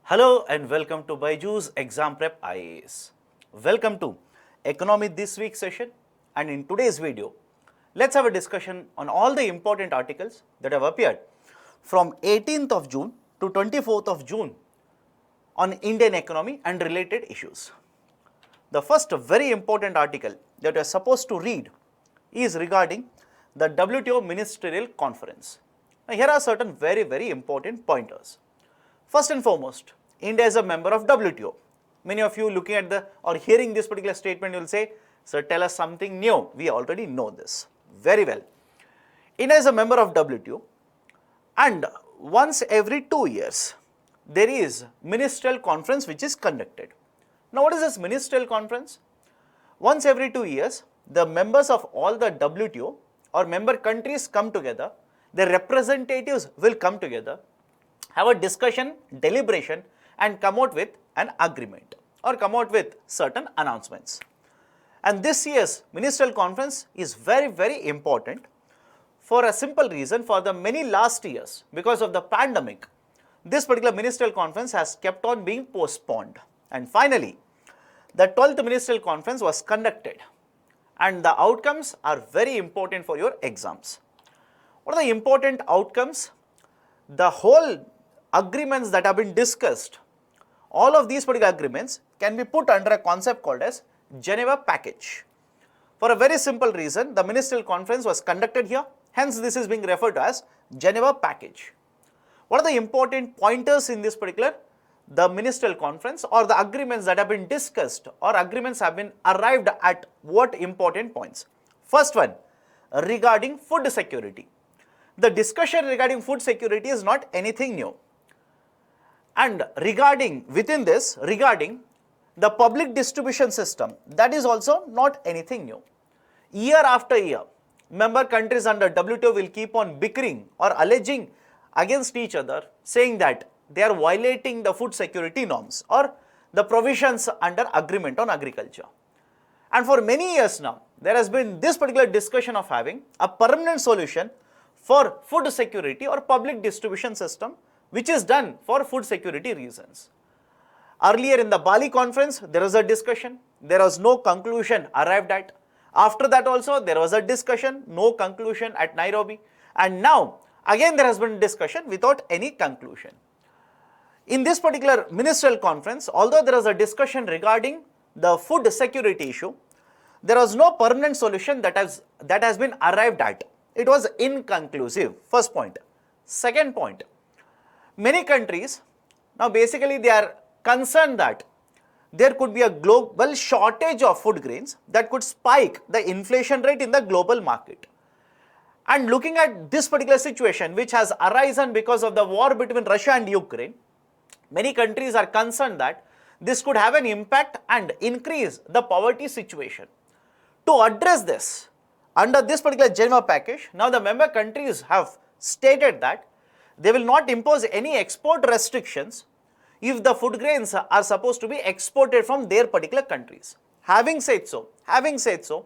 Hello and welcome to BYJU'S Exam Prep IAS. Welcome to Economy This Week session, and in today's video, let's have a discussion on all the important articles that have appeared from 18th of June to 24th of June on Indian economy and related issues. The first very important article that we are supposed to read is regarding the Wto Ministerial Conference. Now, here are certain very important pointers. First and foremost, India is a member of WTO. Many of you looking at or hearing this particular statement will say, sir, tell us something new. We already know this very well. India is a member of WTO, and once every 2 years, there is ministerial conference which is conducted. Now, what is this ministerial conference? Once every 2 years, the members of all the WTO or member countries come together, their representatives will come together, have a discussion, deliberation, and come out with an agreement or come out with certain announcements. And this year's ministerial conference is very important for a simple reason. For the many last years, because of the pandemic, this particular ministerial conference has kept on being postponed. And finally, the 12th ministerial conference was conducted, and the outcomes are very important for your exams. What are the important outcomes? The whole agreements that have been discussed, all of these particular agreements can be put under a concept called as Geneva package. For a very simple reason, the ministerial conference was conducted here, hence this is being referred to as Geneva package. What are the important pointers in this particular, the ministerial conference, or the agreements that have been discussed or agreements have been arrived at? What important points? First one, regarding food security. The discussion regarding food security is not anything new. And regarding the public distribution system, that is also not anything new. Year after year, member countries under WTO will keep on bickering or alleging against each other, saying that they are violating the food security norms or the provisions under agreement on agriculture. And for many years now, there has been this particular discussion of having a permanent solution for food security or public distribution system, which is done for food security reasons. Earlier in the Bali conference, there was a discussion, there was no conclusion arrived at. After that also, there was a discussion, no conclusion at Nairobi. And now, again there has been discussion without any conclusion. In this particular ministerial conference, although there was a discussion regarding the food security issue, there was no permanent solution that has been arrived at. It was inconclusive, first point. Second point, many countries, now basically they are concerned that there could be a global shortage of food grains that could spike the inflation rate in the global market. And looking at this particular situation which has arisen because of the war between Russia and Ukraine, many countries are concerned that this could have an impact and increase the poverty situation. To address this, under this particular Geneva package, now the member countries have stated that they will not impose any export restrictions if the food grains are supposed to be exported from their particular countries. Having said so,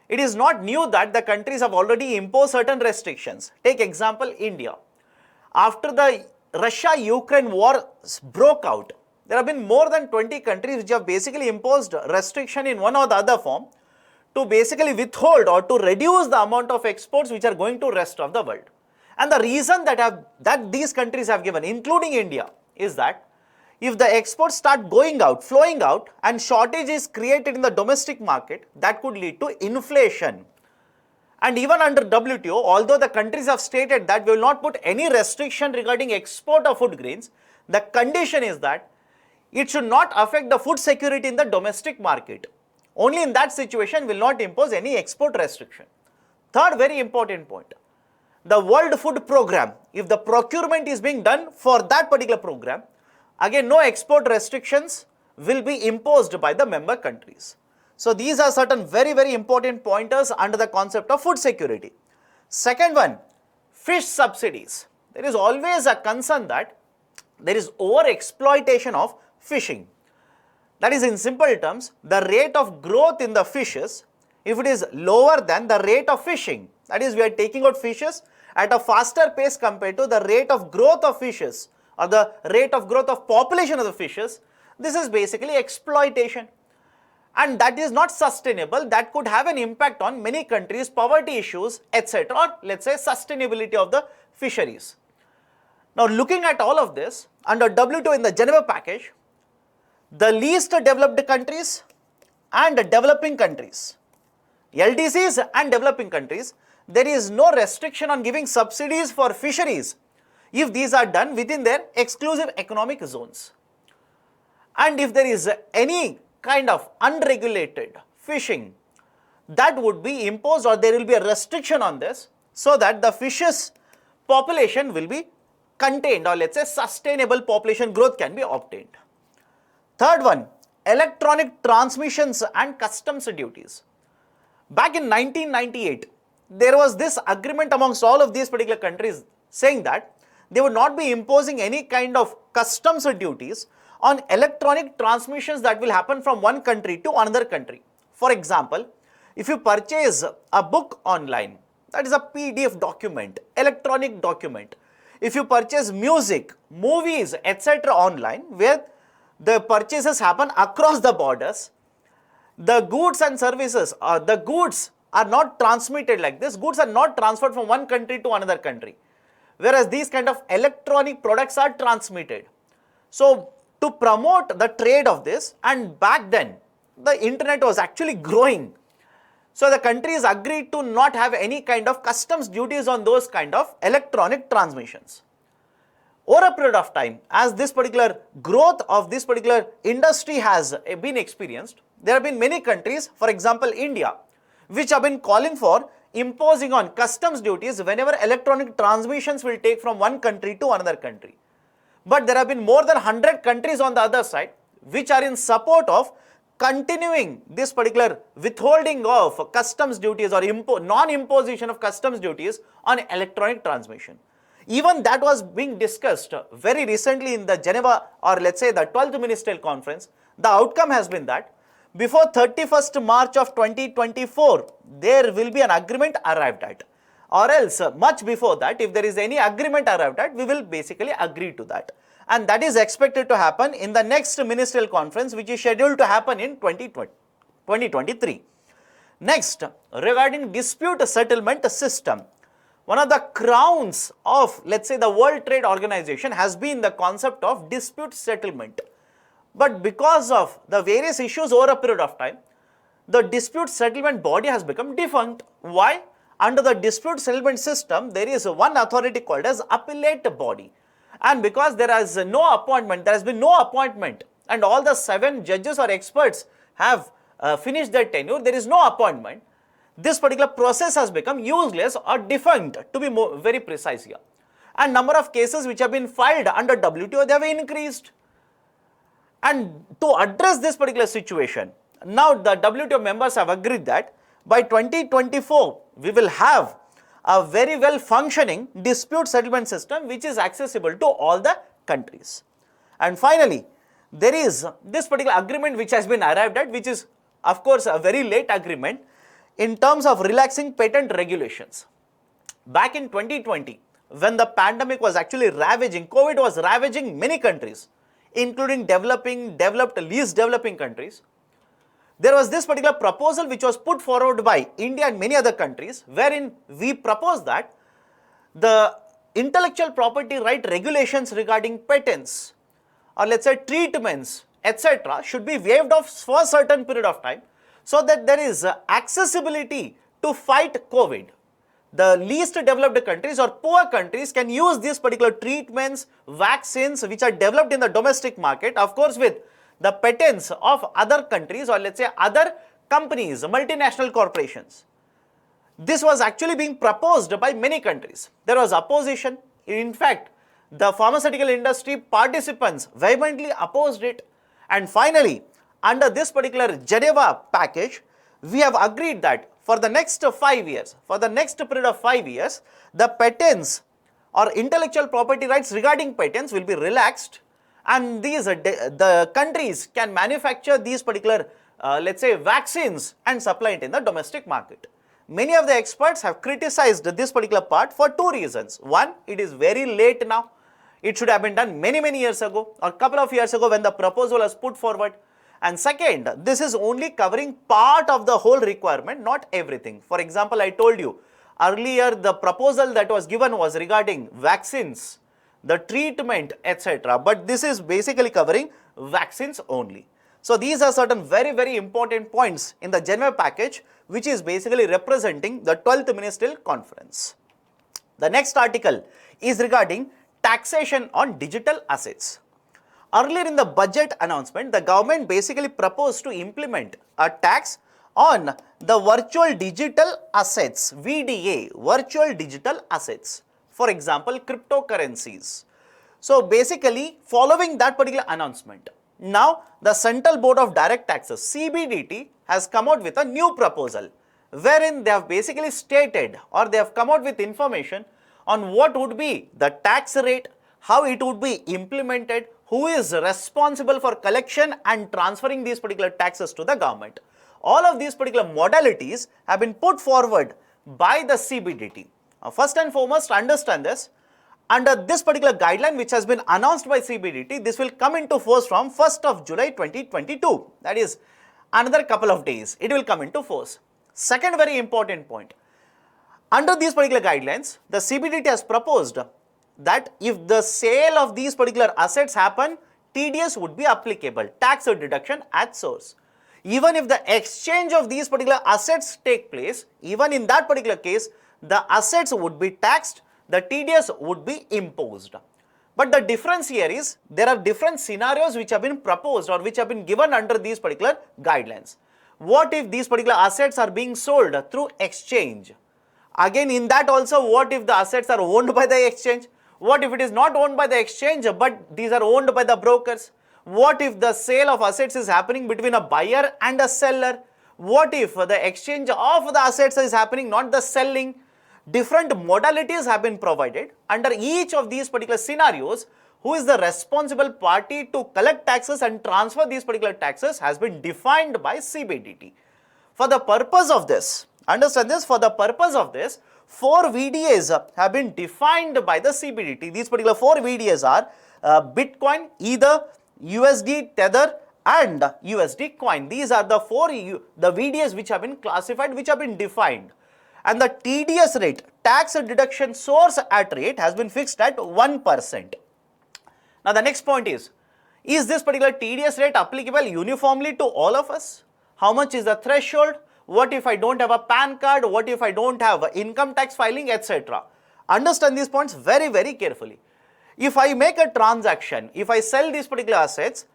it is not new that the countries have already imposed certain restrictions. Take example India. After the Russia-Ukraine war broke out, there have been more than 20 countries which have basically imposed restriction in one or the other form to basically withhold or to reduce the amount of exports which are going to rest of the world. And the reason that these countries have given, including India, is that if the exports start flowing out, and shortage is created in the domestic market, that could lead to inflation. And even under WTO, although the countries have stated that we will not put any restriction regarding export of food grains, the condition is that it should not affect the food security in the domestic market. Only in that situation will not impose any export restriction. Third very important point, the World Food Program, if the procurement is being done for that particular program, again no export restrictions will be imposed by the member countries. So these are certain very important pointers under the concept of food security. Second one, fish subsidies. There is always a concern that there is over exploitation of fishing. That is, in simple terms, the rate of growth in the fishes, if it is lower than the rate of fishing, that is, we are taking out fishes at a faster pace compared to the rate of growth of fishes or the rate of growth of population of the fishes, this is basically exploitation. And that is not sustainable. That could have an impact on many countries, poverty issues, etc., or let's say sustainability of the fisheries. Now, looking at all of this, under WTO in the Geneva package, the least developed countries and developing countries, LDCs and developing countries, there is no restriction on giving subsidies for fisheries if these are done within their exclusive economic zones. And if there is any kind of unregulated fishing, that would be imposed, or there will be a restriction on this, so that the fishes population will be contained, or let's say sustainable population growth can be obtained. Third one, electronic transmissions and customs duties. Back in 1998, there was this agreement amongst all of these particular countries saying that they would not be imposing any kind of customs duties on electronic transmissions that will happen from one country to another country. For example, if you purchase a book online, that is a PDF document, electronic document. If you purchase music, movies, etc. online, where the purchases happen across the borders, the goods and services, the goods are not transmitted like this. Goods are not transferred from one country to another country, whereas these kind of electronic products are transmitted. So, to promote the trade of this, and back then the internet was actually growing, so the countries agreed to not have any kind of customs duties on those kind of electronic transmissions. Over a period of time, as this particular growth of this particular industry has been experienced, there have been many countries, for example India, which have been calling for imposing on customs duties whenever electronic transmissions will take from one country to another country. But there have been more than 100 countries on the other side which are in support of continuing this particular withholding of customs duties or non-imposition of customs duties on electronic transmission. Even that was being discussed very recently in the Geneva, or let's say the 12th Ministerial Conference. The outcome has been that before 31st March of 2024, there will be an agreement arrived at. Or else, much before that, if there is any agreement arrived at, we will basically agree to that. And that is expected to happen in the next Ministerial Conference, which is scheduled to happen in 2023. Next, regarding dispute settlement system. One of the crowns of, let's say, the World Trade Organization has been the concept of dispute settlement. But because of the various issues over a period of time, the dispute settlement body has become defunct. Why? Under the dispute settlement system, there is one authority called as appellate body. And because there has been no appointment, and all the 7 judges or experts have finished their tenure, there is no appointment. This particular process has become useless or defunct, to be very precise here. And number of cases which have been filed under WTO, they have increased. And to address this particular situation, now the WTO members have agreed that by 2024, we will have a very well functioning dispute settlement system which is accessible to all the countries. And finally, there is this particular agreement which has been arrived at, which is of course a very late agreement in terms of relaxing patent regulations. Back in 2020, when the pandemic was actually ravaging, COVID was ravaging many countries, including developed, least developing countries. There was this particular proposal which was put forward by India and many other countries, wherein we proposed that the intellectual property right regulations regarding patents, or let's say treatments, etc., should be waived off for a certain period of time, so that there is accessibility to fight COVID. The least developed countries or poor countries can use these particular treatments, vaccines which are developed in the domestic market, of course with the patents of other countries, or let's say other companies, multinational corporations. This was actually being proposed by many countries. There was opposition. In fact, the pharmaceutical industry participants vehemently opposed it. And finally, under this particular Geneva package, we have agreed that for the next 5 years, for the next period of 5 years, the patents or intellectual property rights regarding patents will be relaxed, and these the countries can manufacture these particular let's say vaccines and supply it in the domestic market. Many of the experts have criticized this particular part for 2 reasons. One, it is very late now. It should have been done many years ago or couple of years ago when the proposal was put forward. And second, this is only covering part of the whole requirement, not everything. For example, I told you earlier the proposal that was given was regarding vaccines, the treatment, etc. But this is basically covering vaccines only. So these are certain very important points in the Geneva package, which is basically representing the 12th Ministerial Conference. The next article is regarding taxation on digital assets. Earlier in the budget announcement, the government basically proposed to implement a tax on the virtual digital assets, VDA, virtual digital assets. For example, cryptocurrencies. So basically, following that particular announcement, now the Central Board of Direct Taxes, CBDT, has come out with a new proposal wherein they have basically stated or they have come out with information on what would be the tax rate, how it would be implemented, who is responsible for collection and transferring these particular taxes to the government. All of these particular modalities have been put forward by the CBDT. First and foremost, understand this. Under this particular guideline which has been announced by CBDT, this will come into force from 1st of July 2022. That is another couple of days. It will come into force. Second very important point. Under these particular guidelines, the CBDT has proposed that if the sale of these particular assets happen, TDS would be applicable, tax or deduction at source. Even if the exchange of these particular assets take place, even in that particular case, the assets would be taxed, the TDS would be imposed. But the difference here is there are different scenarios which have been proposed or which have been given under these particular guidelines. What if these particular assets are being sold through exchange? Again, in that also, what if the assets are owned by the exchange? What if it is not owned by the exchange but these are owned by the brokers? What if the sale of assets is happening between a buyer and a seller? What if the exchange of the assets is happening, not the selling? Different modalities have been provided. Under each of these particular scenarios, who is the responsible party to collect taxes and transfer these particular taxes has been defined by CBDT. For the purpose of this, understand this, for the purpose of this, 4 VDAs have been defined by the CBDT. These particular 4 VDAs are Bitcoin, Ether, USD, Tether and USD coin. These are the 4 the VDAs which have been classified, which have been defined. And the TDS rate, tax deduction source at rate, has been fixed at 1%. Now the next point is this particular TDS rate applicable uniformly to all of us? How much is the threshold? What if I don't have a PAN card? What if I don't have income tax filing, etc.? Understand these points very carefully. If I make a transaction, if I sell these particular assets,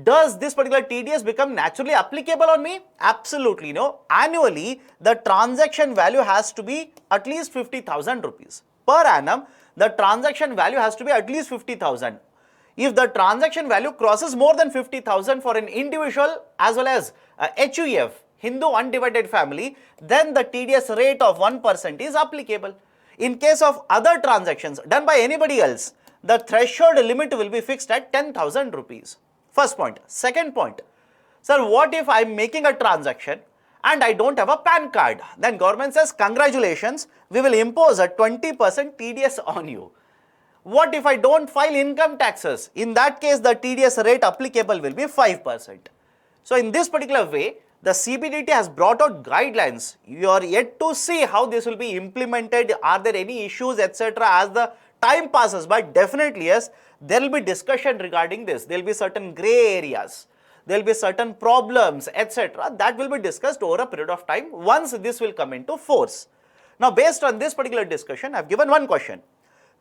does this particular TDS become naturally applicable on me? Absolutely no. Annually, the transaction value has to be at least 50,000 rupees. Per annum, the transaction value has to be at least 50,000. If the transaction value crosses more than 50,000 for an individual as well as HUF, Hindu undivided family, then the TDS rate of 1% is applicable. In case of other transactions done by anybody else, the threshold limit will be fixed at 10,000 rupees. First point. Second point, sir, what if I am making a transaction and I don't have a PAN card? Then government says, congratulations, we will impose a 20% TDS on you. What if I don't file income taxes? In that case, the TDS rate applicable will be 5%. So in this particular way, the CBDT has brought out guidelines. You are yet to see how this will be implemented. Are there any issues, etc. as the time passes? But definitely, yes, there will be discussion regarding this. There will be certain gray areas. There will be certain problems, etc. that will be discussed over a period of time once this will come into force. Now, based on this particular discussion, I have given one question.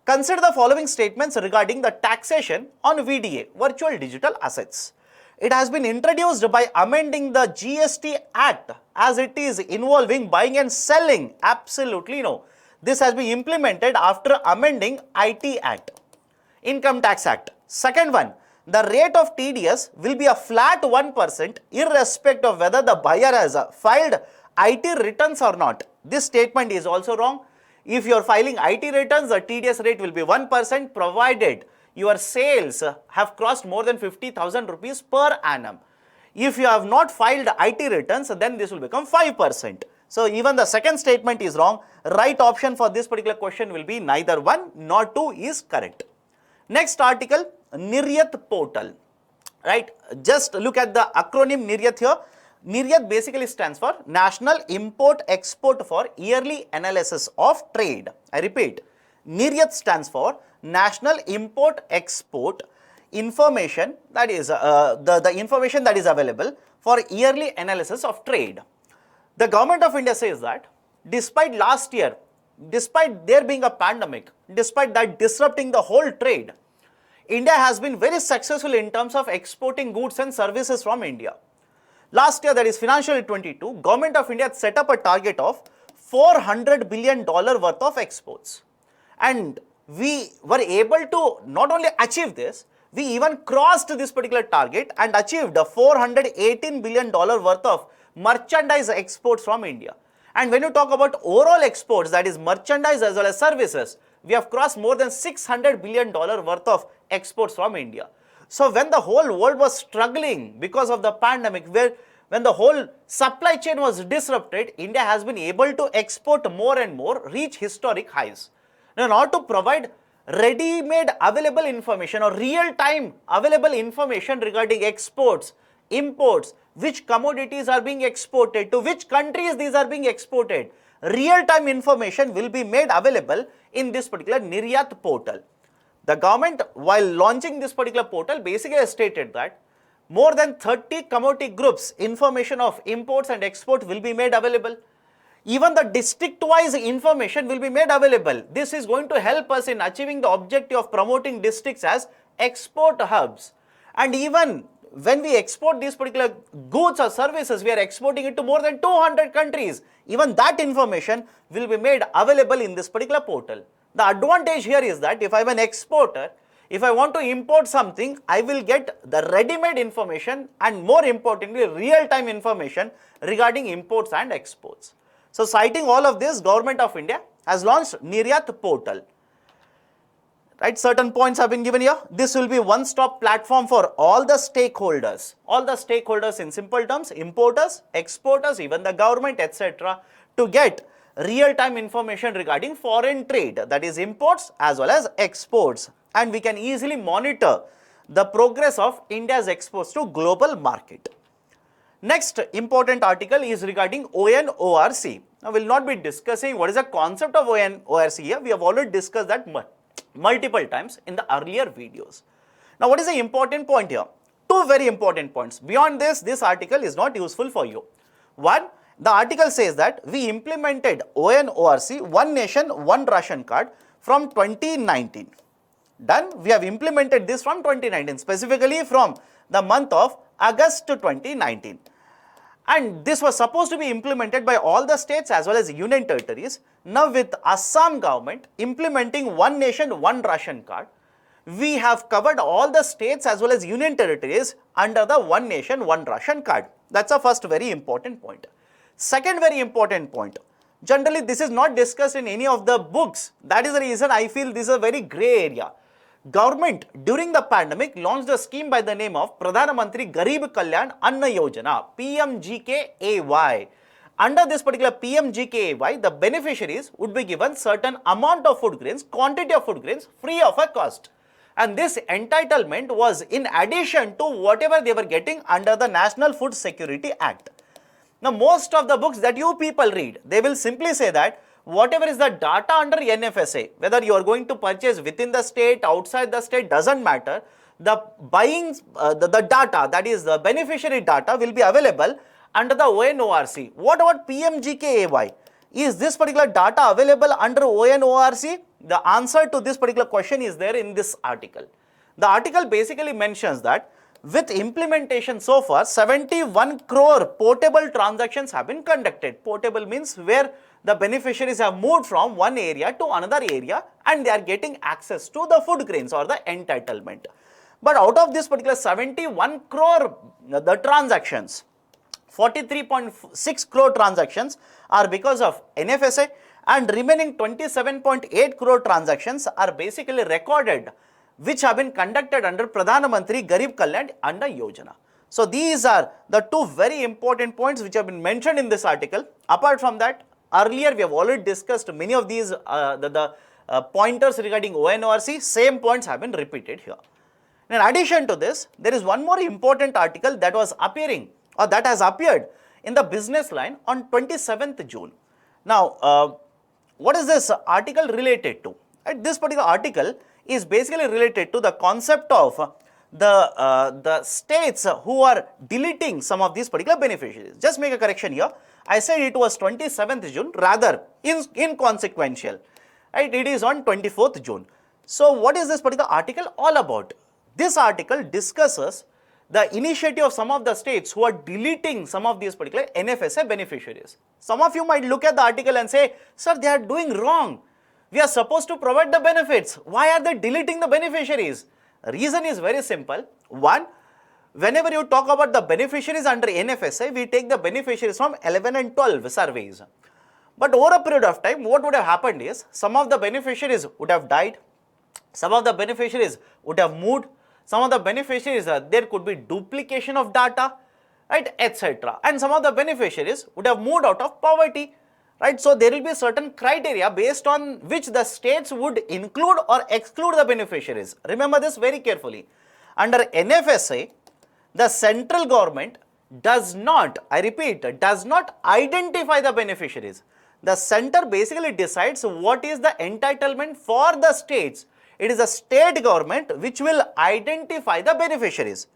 Consider the following statements regarding the taxation on VDA, virtual digital assets. It has been introduced by amending the GST Act as it is involving buying and selling. Absolutely no. This has been implemented after amending IT Act, Income Tax Act. Second one, the rate of TDS will be a flat 1% irrespective of whether the buyer has filed IT returns or not. This statement is also wrong. If you are filing IT returns, the TDS rate will be 1% provided your sales have crossed more than 50,000 rupees per annum. If you have not filed IT returns, then this will become 5%. So even the second statement is wrong. Right option for this particular question will be neither 1 nor 2 is correct. Next article, NIRYAT portal, right? Just look at the acronym NIRYAT here. NIRYAT basically stands for National Import Export for Yearly Analysis of Trade. I repeat, NIRYAT stands for National Import Export Information, that is the information that is available for yearly analysis of trade. The government of India says that despite last year, despite there being a pandemic, despite that disrupting the whole trade, India has been very successful in terms of exporting goods and services from India. Last year, that is financial year 22, government of India set up a target of $400 billion worth of exports. And we were able to not only achieve this, we even crossed this particular target and achieved a $418 billion worth of merchandise exports from India. And when you talk about overall exports, that is merchandise as well as services, we have crossed more than $600 billion worth of exports from India. So when the whole world was struggling because of the pandemic, when the whole supply chain was disrupted, India has been able to export more and more, reach historic highs. Now, in order to provide ready-made available information or real-time available information regarding exports, imports, which commodities are being exported, to which countries these are being exported, real-time information will be made available in this particular NIRYAT portal. The government, while launching this particular portal, basically stated that more than 30 commodity groups information of imports and exports will be made available. Even the district-wise information will be made available. This is going to help us in achieving the objective of promoting districts as export hubs. And even when we export these particular goods or services, we are exporting it to more than 200 countries. Even that information will be made available in this particular portal. The advantage here is that if I am an exporter, if I want to import something, I will get the ready-made information and more importantly, real-time information regarding imports and exports. So citing all of this, Government of India has launched NIRYAT portal. Right, certain points have been given here. This will be one-stop platform for all the stakeholders. All the stakeholders in simple terms, importers, exporters, even the government, etc. to get real-time information regarding foreign trade, that is imports as well as exports. And we can easily monitor the progress of India's exports to global market. Next important article is regarding ONORC. Now, we will not be discussing what is the concept of ONORC here. We have already discussed that multiple times in the earlier videos. Now, what is the important point here? Two very important points. Beyond this article is not useful for you. One, the article says that we implemented ONORC, One Nation, One Ration Card from 2019. Done. We have implemented this from 2019, specifically from the month of August 2019. And this was supposed to be implemented by all the states as well as union territories. Now with Assam government implementing One Nation, One Ration Card, we have covered all the states as well as union territories under the One Nation, One Ration Card. That's the first very important point. Second very important point, generally this is not discussed in any of the books. That is the reason I feel this is a very grey area. Government during the pandemic launched a scheme by the name of Pradhan Mantri Garib Kalyan Anna Yojana, PMGKAY. Under this particular PMGKAY, the beneficiaries would be given certain amount of food grains, quantity of food grains free of a cost. And this entitlement was in addition to whatever they were getting under the National Food Security Act. Now, most of the books that you people read, they will simply say that whatever is the data under NFSA, whether you are going to purchase within the state, outside the state, doesn't matter. The buying, the data, that is the beneficiary data, will be available under the ONORC. What about PMGKAY? Is this particular data available under ONORC? The answer to this particular question is there in this article. The article basically mentions that with implementation so far, 71 crore portable transactions have been conducted. Portable means where the beneficiaries have moved from one area to another area and they are getting access to the food grains or the entitlement. But out of this particular 71 crore the transactions, 43.6 crore transactions are because of NFSA and remaining 27.8 crore transactions are basically recorded which have been conducted under Pradhan Mantri Garib Kalyan Anna Yojana. So these are the two very important points which have been mentioned in this article. Apart from that, earlier we have already discussed many of these pointers regarding ONORC, same points have been repeated here. In addition to this, there is one more important article that was appearing or that has appeared in the business line on 27th June. Now, what is this article related to? This particular article is basically related to the concept of the states who are deleting some of these particular beneficiaries. Just make a correction here. I said it was 27th June, rather inconsequential. Right? It is on 24th June. So, what is this particular article all about? This article discusses the initiative of some of the states who are deleting some of these particular NFSA beneficiaries. Some of you might look at the article and say, sir, they are doing wrong. We are supposed to provide the benefits. Why are they deleting the beneficiaries? Reason is very simple. One, whenever you talk about the beneficiaries under NFSA, we take the beneficiaries from 11 and 12 surveys. But over a period of time, what would have happened is, some of the beneficiaries would have died, some of the beneficiaries would have moved, some of the beneficiaries, there could be duplication of data, right, etc. And some of the beneficiaries would have moved out of poverty, right. So, there will be certain criteria based on which the states would include or exclude the beneficiaries. Remember this very carefully. Under NFSA, the central government does not, I repeat, does not identify the beneficiaries. The center basically decides what is the entitlement for the states. It is the state government which will identify the beneficiaries.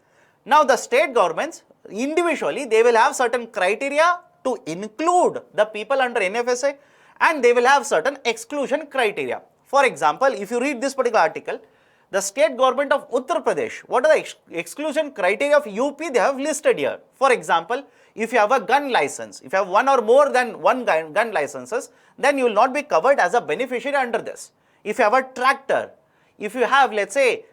Now, the state governments individually, they will have certain criteria to include the people under NFSA, and they will have certain exclusion criteria. For example, if you read this particular article, the state government of Uttar Pradesh, what are the exclusion criteria of UP, they have listed here. For example, if you have a gun license, if you have one or more than one gun licenses, then you will not be covered as a beneficiary under this. If you have a tractor, if you have, let's say,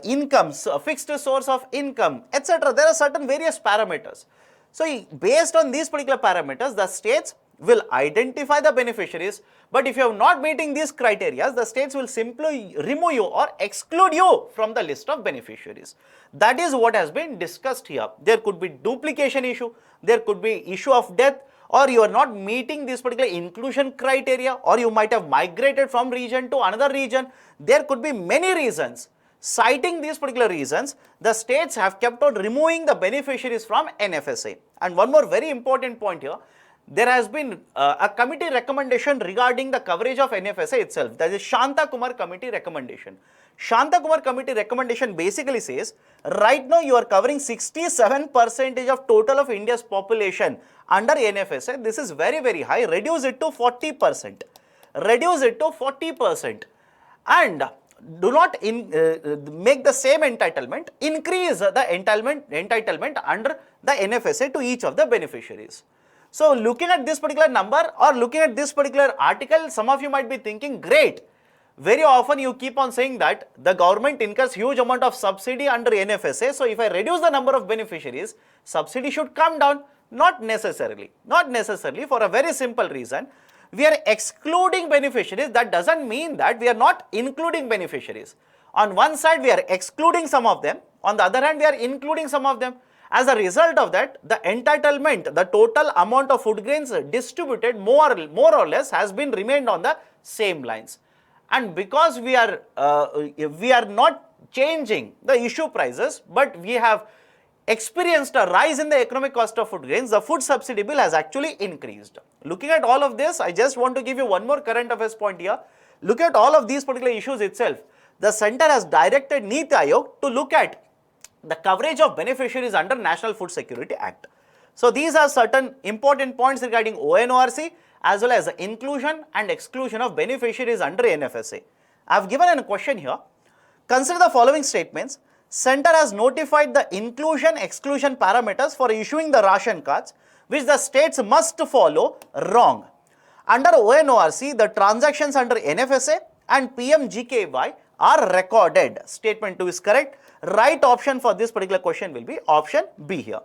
incomes, a fixed source of income, etc., there are certain various parameters. So, based on these particular parameters, the states will identify the beneficiaries, but if you are not meeting these criteria, the states will simply remove you or exclude you from the list of beneficiaries. That is what has been discussed here. There could be duplication issue, there could be issue of death, or you are not meeting this particular inclusion criteria, or you might have migrated from region to another region. There could be many reasons. Citing these particular reasons, the states have kept on removing the beneficiaries from NFSA. And one more very important point here, there has been a committee recommendation regarding the coverage of NFSA itself. That is Shanta Kumar committee recommendation. Shanta Kumar committee recommendation basically says, right now you are covering 67% of total of India's population under NFSA. This is very, very high. Reduce it to 40%. Reduce it to 40%. And do not make the same entitlement, increase the entitlement under the NFSA to each of the beneficiaries. So, looking at this particular number or looking at this particular article, some of you might be thinking, great, very often you keep on saying that the government incurs huge amount of subsidy under NFSA. So, if I reduce the number of beneficiaries, subsidy should come down. Not necessarily, for a very simple reason. We are excluding beneficiaries. That doesn't mean that we are not including beneficiaries. On one side, we are excluding some of them. On the other hand, we are including some of them. As a result of that, the entitlement, the total amount of food grains distributed more or less has been remained on the same lines. And because we are not changing the issue prices, but we have experienced a rise in the economic cost of food grains, the food subsidy bill has actually increased. Looking at all of this, I just want to give you one more current affairs point here. Look at all of these particular issues itself. The center has directed Niti Aayog to look at the coverage of beneficiaries under National Food Security Act. So, these are certain important points regarding ONORC as well as the inclusion and exclusion of beneficiaries under NFSA. I have given a question here. Consider the following statements. Center has notified the inclusion-exclusion parameters for issuing the ration cards, which the states must follow. Wrong. Under ONORC, the transactions under NFSA and PMGKY are recorded. Statement 2 is correct. Right option for this particular question will be option B here.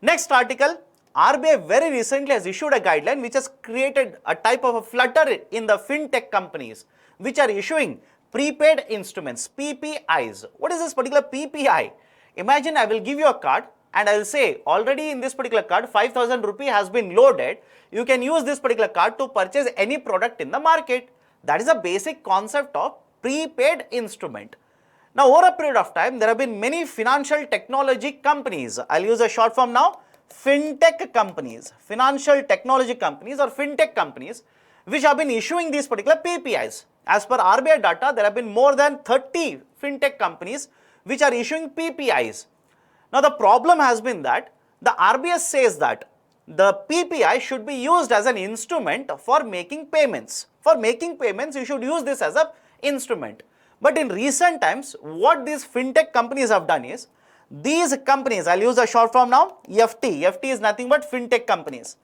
Next article, RBI very recently has issued a guideline which has created a type of a flutter in the fintech companies which are issuing prepaid instruments, PPIs. What is this particular PPI? Imagine I will give you a card and I will say already in this particular card 5,000 rupee has been loaded, you can use this particular card to purchase any product in the market. That is a basic concept of prepaid instrument. Now over a period of time, there have been many financial technology companies. I'll use a short form now, fintech companies, financial technology companies or fintech companies, which have been issuing these particular PPIs. As per RBI data, there have been more than 30 fintech companies which are issuing PPIs. Now the problem has been that the RBI says that the PPI should be used as an instrument for making payments. For making payments, you should use this as an instrument. But in recent times, what these fintech companies have done is, these companies, I'll use a short form now, FT. FT is nothing but fintech companies.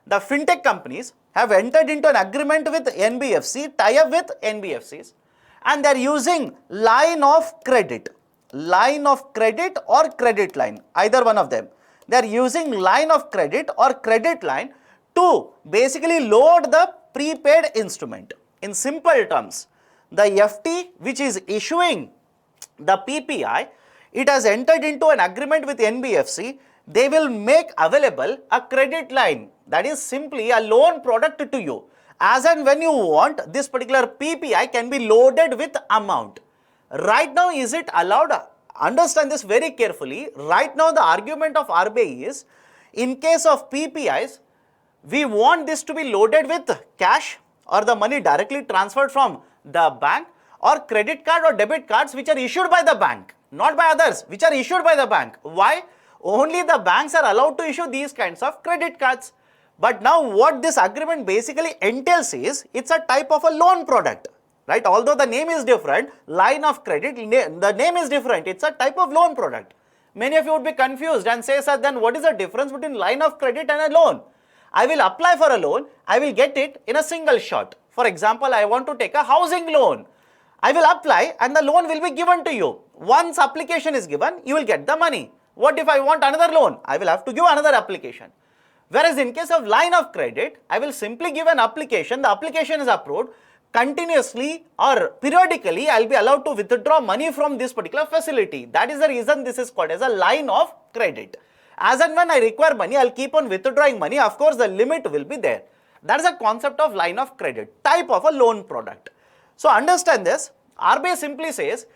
The fintech companies have entered into an agreement with NBFC, tie-up with NBFCs, and they are using line of credit or credit line, either one of them. They are using line of credit or credit line to basically load the prepaid instrument. In simple terms, the FT which is issuing the PPI, it has entered into an agreement with NBFC. They will make available a credit line, that is simply a loan product to you. As and when you want, this particular PPI can be loaded with amount. Right now, is it allowed? Understand this very carefully. Right now, the argument of RBI is, in case of PPIs, we want this to be loaded with cash or the money directly transferred from the bank, or credit card or debit cards which are issued by the bank, not by others, which are issued by the bank. Why? Only the banks are allowed to issue these kinds of credit cards. But now what this agreement basically entails is, it's a type of a loan product, right? Although the name is different, line of credit, the name is different, it's a type of loan product. Many of you would be confused and say, sir, then what is the difference between line of credit and a loan? I will apply for a loan, I will get it in a single shot. For example, I want to take a housing loan. I will apply and the loan will be given to you. Once application is given, you will get the money. What if I want another loan? I will have to give another application. Whereas in case of line of credit, I will simply give an application, the application is approved, continuously or periodically I will be allowed to withdraw money from this particular facility. That is the reason this is called as a line of credit. As and when I require money, I will keep on withdrawing money. Of course, the limit will be there. That is a concept of line of credit, type of a loan product. So understand this, RBI simply says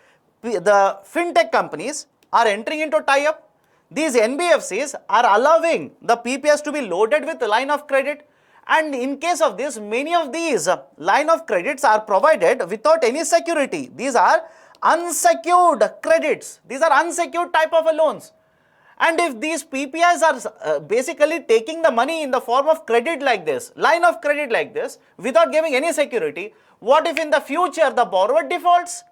the fintech companies are entering into tie-up. These NBFCs are allowing the PPIs to be loaded with line of credit, and in case of this, many of these line of credits are provided without any security. These are unsecured credits. These are unsecured type of a loans. And if these PPIs are basically taking the money in the form of credit like this, line of credit like this, without giving any security, what if in the future the borrower defaults?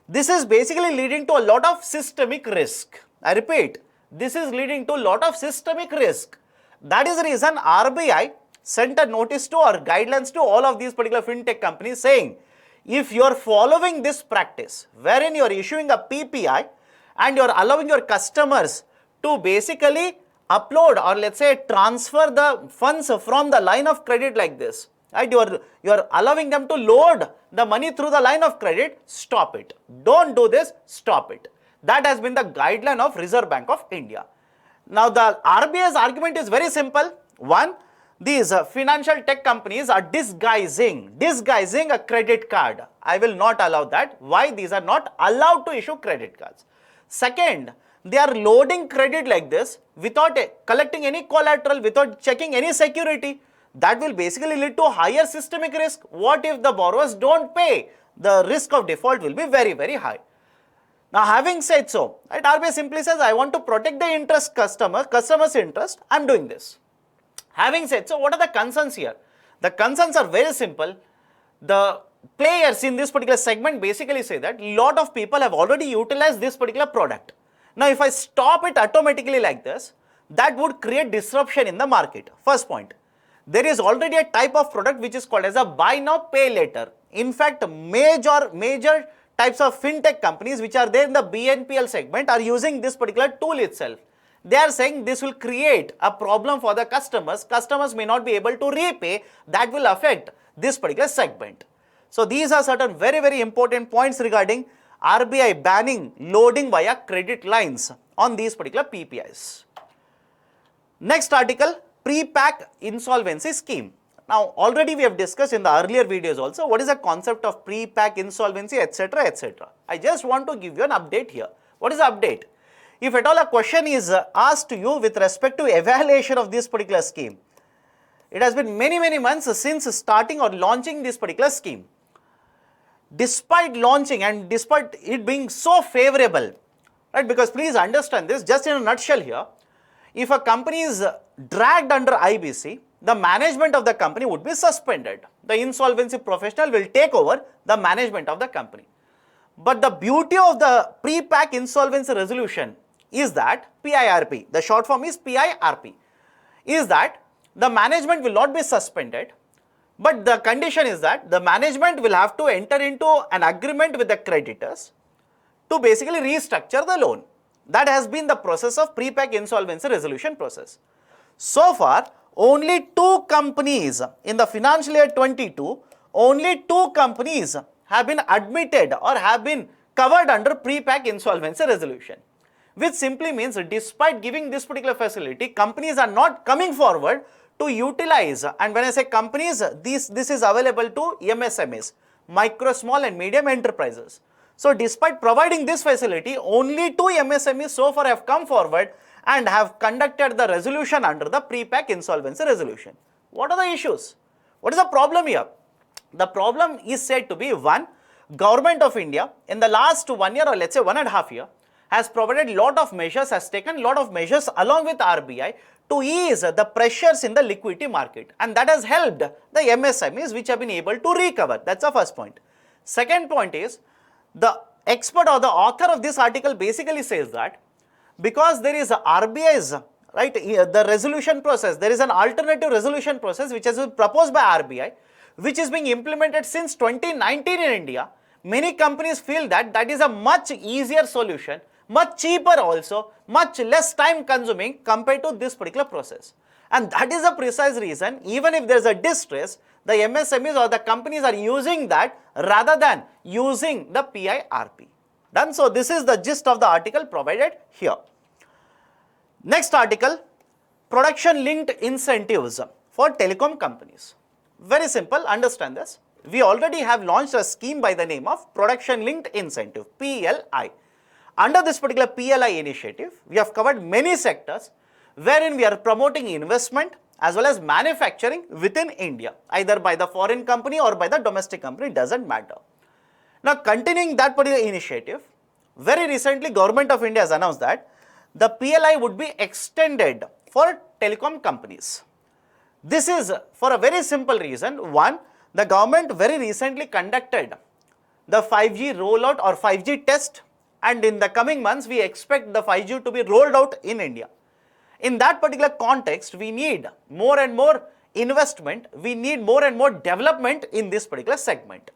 This is basically leading to a lot of systemic risk. I repeat, this is leading to a lot of systemic risk. That is the reason RBI sent a notice to or guidelines to all of these particular fintech companies saying, if you are following this practice, wherein you are issuing a PPI and you are allowing your customers to basically upload or let's say transfer the funds from the line of credit like this, right? You are allowing them to load the money through the line of credit. Stop it. Don't do this. Stop it. That has been the guideline of Reserve Bank of India. Now the RBI's argument is very simple. One, these financial tech companies are disguising a credit card. I will not allow that. Why? These are not allowed to issue credit cards. Second, they are loading credit like this without collecting any collateral, without checking any security. That will basically lead to higher systemic risk. What if the borrowers don't pay? The risk of default will be very, very high. Now, having said so, right, RBI simply says, I want to protect the customer's interest, I am doing this. Having said so, what are the concerns here? The concerns are very simple. The players in this particular segment basically say that a lot of people have already utilized this particular product. Now, if I stop it automatically like this, that would create disruption in the market. First point, there is already a type of product which is called as a buy now, pay later. In fact, major types of fintech companies which are there in the BNPL segment are using this particular tool itself. They are saying this will create a problem for the customers. Customers may not be able to repay. That will affect this particular segment. So these are certain very, very important points regarding RBI banning loading via credit lines on these particular PPIs. Next article, pre-pack insolvency scheme. Now already we have discussed in the earlier videos also what is the concept of pre-pack insolvency, etc., etc. I just want to give you an update here. What is the update? If at all a question is asked to you with respect to evaluation of this particular scheme, it has been many months since starting or launching this particular scheme. Despite launching and despite it being so favorable, right, because please understand this just in a nutshell here, if a company is dragged under IBC, the management of the company would be suspended. The insolvency professional will take over the management of the company. But the beauty of the pre-pack insolvency resolution is that PIRP, the short form is PIRP, is that the management will not be suspended, but the condition is that the management will have to enter into an agreement with the creditors to basically restructure the loan. That has been the process of pre-pack insolvency resolution process. So far, only 2 companies in the financial year 22, only 2 companies have been admitted or have been covered under pre-pack insolvency resolution, which simply means despite giving this particular facility, companies are not coming forward to utilize. And when I say companies, this is available to MSMEs, micro, small and medium enterprises. So despite providing this facility, only 2 MSMEs so far have come forward and have conducted the resolution under the pre-pack insolvency resolution. What are the issues? What is the problem here? The problem is said to be, one, Government of India in the last 1 year or let's say 1.5 years has provided lot of measures, has taken lot of measures along with RBI to ease the pressures in the liquidity market, and that has helped the MSMEs which have been able to recover. That's the first point. Second point is, the expert or the author of this article basically says that because there is RBI's, right, the resolution process, there is an alternative resolution process which has been proposed by RBI, which is being implemented since 2019 in India. Many companies feel that that is a much easier solution, much cheaper also, much less time consuming compared to this particular process. And that is the precise reason, even if there is a distress, the MSMEs or the companies are using that rather than using the PIRP. Done? So this is the gist of the article provided here. Next article, production linked incentives for telecom companies. Very simple, understand this. We already have launched a scheme by the name of production linked incentive, PLI. Under this particular PLI initiative, we have covered many sectors wherein we are promoting investment as well as manufacturing within India, either by the foreign company or by the domestic company, doesn't matter. Now continuing that particular initiative, very recently Government of India has announced that the PLI would be extended for telecom companies. This is for a very simple reason. One, the government very recently conducted the 5G rollout or 5G test, and in the coming months we expect the 5G to be rolled out in India. In that particular context, we need more and more investment, we need more and more development in this particular segment.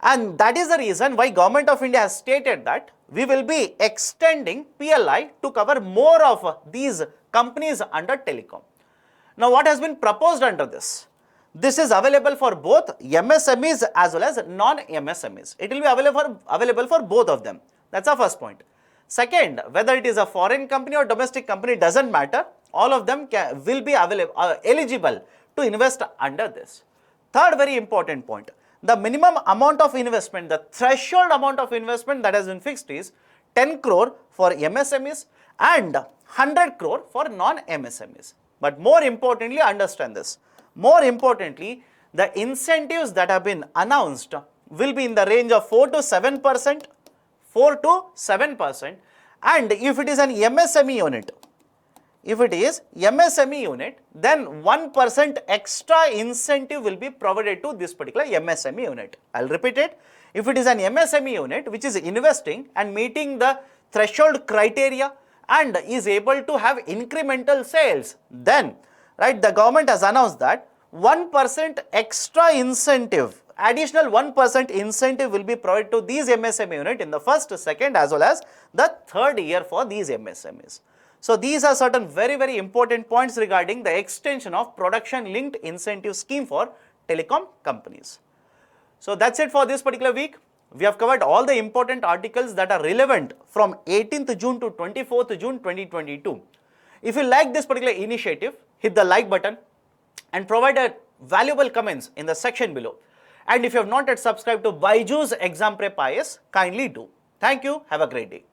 And that is the reason why Government of India has stated that we will be extending PLI to cover more of these companies under telecom. Now what has been proposed under this? This is available for both MSMEs as well as non-MSMEs. It will be available for both of them. That's the first point. Second, whether it is a foreign company or domestic company doesn't matter. All of them will be eligible to invest under this. Third very important point, the minimum amount of investment, the threshold amount of investment that has been fixed is 10 crore for MSMEs and 100 crore for non-MSMEs. But more importantly, understand this. More importantly, the incentives that have been announced will be in the range of 4 to 7%, 4 to 7%, and if it is an MSME unit, then 1% extra incentive will be provided to this particular MSME unit. I'll repeat it. If it is an MSME unit which is investing and meeting the threshold criteria and is able to have incremental sales, then right, the government has announced that 1% extra incentive, additional 1% incentive will be provided to these MSME unit in the first, second as well as the third year for these MSMEs. So these are certain very important points regarding the extension of production linked incentive scheme for telecom companies. So that's it for this particular week. We have covered all the important articles that are relevant from 18th June to 24th June 2022. If you like this particular initiative, hit the like button and provide a valuable comments in the section below. And if you have not yet subscribed to BYJU'S Exam Prep IAS, kindly do. Thank you. Have a great day.